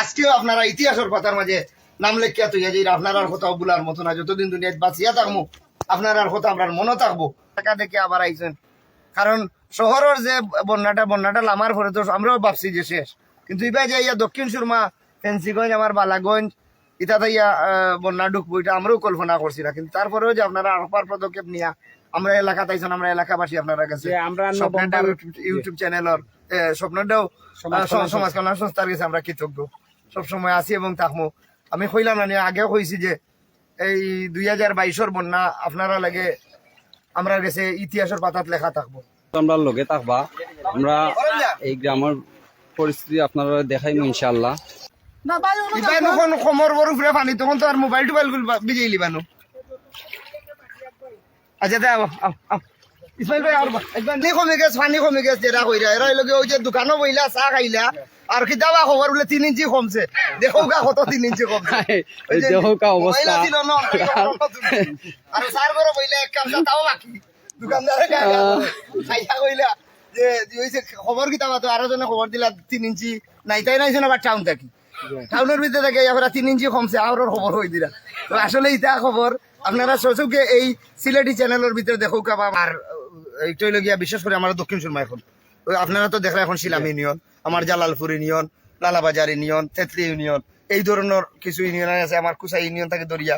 আজকেও আপনারা ইতিহাসের পাতার মাঝে নাম লেখিয়া তুইয়া যে আপনার আর কোথাও বলার মতো না, যতদিন দুনিয়ায় বাঁচিয়া থাকবো আপনার আর কথা আপনার মনে থাকবো। টাকা দেখে আবার আইছেন, কারণ শহরের যে বন্যাটা লামার পরে তো আমরাও ভাবছি যে শেষ, কিন্তু এবার যে ইয়া দক্ষিণ সুরমা, ফেন্সিগঞ্জ, আমার বালাগঞ্জ ইটাতে ইয়া বন্যা ঢুকবো, এটা আমরাও কল্পনা করছি না। কিন্তু তারপরেও যে আপনারা আপার পদক্ষেপ নিয়া আমরা এলাকাতে আইছেন, আমরা এলাকাবাসী আপনারা কাছে ইউটিউব চ্যানেলের স্বপ্নটাও সমাজ কল্যাণ সংস্থার কাছে আমরা কৃতজ্ঞ, সবসময় আছি এবং থাকবো। আমি কইলাম না, আগেও কইছি যে এই 2022-এর বন্যা আপনারা লাগে আমরা কাছে ইতিহাসের পাতাত লেখা থাকবো। আমরা লগে থাকবা, আমরা এই গ্রামের পরিস্থিতি আপনারা দেখাইমু ইনশাআল্লাহ। খমর বড় ফিরে পানি তখন তো আর মোবাইল টোবাইল বিজে লিবানো। আচ্ছা দে ইসমাইল ভাই আর কমে গেছে, পানি কমে গেছে, যেটা কইরা এরা লগে ওই যে দোকানও বইলা চা খাইলা আর কি দাবা খবর বলে 3 ইঞ্চি কমছে, দেখো গা কত 3 ইঞ্চি কমছে, দেখো কা অবস্থা। আর স্যার করে বইলা এক কাম তাও বাকি দোকানদারে খাইয়া কইলা যে হইছে খবর কি তাবা, তো আরো জনে খবর দিলা 3 ইঞ্চি নাইতাই নাইছে না, বা টাউন থাকি টাউনের ভিতরে থেকে এবার 3 ইঞ্চি কমছে, আর খবর হয়ে দিলা। তো আসলে ইটা খবর আপনারা সচুকে এই সিলেটি চ্যানেলের ভিতরে দেখো কাবা। আর এইটাই লগিয়া বিশেষ করে আমার দক্ষিণ সুরমা এখন আপনারা তো দেখলেন এখন শিলাম ইউনিয়ন, আমার Jalalpur union, Lalabazar union, Tetli union, এই ধরনের কিছু ইউনিয়ন আছে, আমার কুসাই ইউনিয়ন থেকে দরিয়া,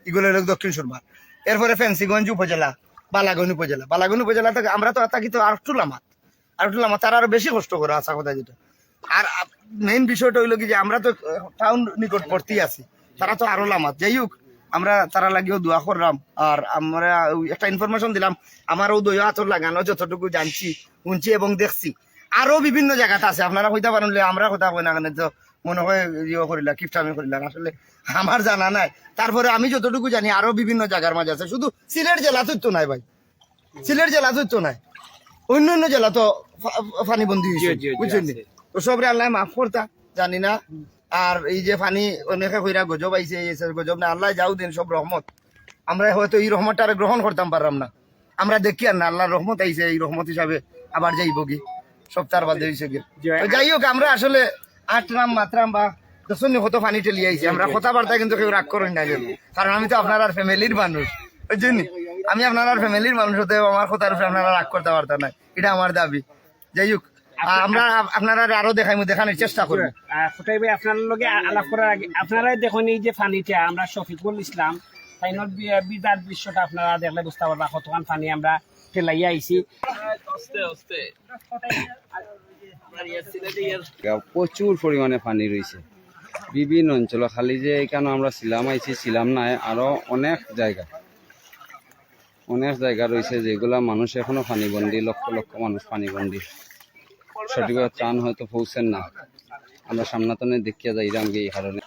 এগুলো হলো দক্ষিণ সুরমা। এরপরে ফেন্সিগঞ্জ উপজেলা, বালাগঞ্জ উপজেলা থেকে আমরা তো থাকি তো আরেকটু লামা, তারা আরো বেশি কষ্ট করে আসা কথা যেটা। আর মেইন বিষয়টা হইলো কি যে আমরা তো টাউন নিকটবর্তী আছি, তারা তো আরো লামাত। যাই হোক, আমরা তারা লাগিয়েও দোয়া করলাম, আর আমরা একটা ইনফরমেশন দিলাম। আমারও দই হাতর লাগানো যতটুকু জানছি, শুনছি এবং দেখছি, আরো বিভিন্ন জায়গাতে আছে। আপনারা হইতে পারেন, আমরা কথা কই না কেন তো মনে হয় ইয়ে করিলা, কিপটামি করিলাম, আসলে আমার জানা নাই। তারপরে আমি যতটুকু জানি আরো বিভিন্ন জায়গার মাঝে আছে, শুধু সিলেট জেলাতেই তো নাই ভাই, সিলেট জেলাতেই তো নাই, অন্য জেলা তো পানিবন্দী হয়েছে, বুঝছেন। তো সবরে আল্লাহ মাফ করতা, জানি না। আর এই যে পানি অনেকে কইরা গজব আইছে, গজব না, আল্লাহ যাও দিন সব রহমত। আমরা হয়তো এই রহমতটা গ্রহণ করতাম পারলাম না, আমরা দেখি আর না আল্লাহর রহমত আইছে, এই রহমত হিসাবে আবার যাইব কি সপ্তাহ বাদে হয়েছে কি। যাই হোক, আমরা আসলে আটরাম মাত্রাম বা দশনী কত পানি টেলি আইছি, আমরা কথাবার্তা কিন্তু কেউ রাগ করেন না, কারণ আমি তো আপনার আর ফ্যামিলির মানুষ, বুঝছেন। আমি আপনার আর ফ্যামিলির মানুষ হতে আমার কথার উপরে আপনারা রাগ করতে পারতেন না, এটা আমার দাবি। যাই হোক, আমরা আপনারা আরো দেখানোর চেষ্টা করবো। কোটাই ভাই, আপনার লগে আলাপ করার আগে আপনারাই দেখুন এই যে পানিটা আমরা শফিকুল ইসলাম ফাইনাল বিদার দৃশ্যটা আপনারা দেখলে বুঝতে পারবা কতখান পানি আমরা ঠেলাইয়া আইছি। প্রচুর পরিমাণে পানি রয়েছে বিভিন্ন অঞ্চল, খালি যে এখানে আমরা ছিলাম নাই, আরো অনেক জায়গা রয়েছে যেগুলা মানুষ এখনো পানিবন্দী, লক্ষ লক্ষ মানুষ পানিবন্দী, সঠিকভাবে ত্রাণ হয়তো পৌঁছেন না। আমরা সামনাতনে দেখিয়া যাইলাম এই কারণে।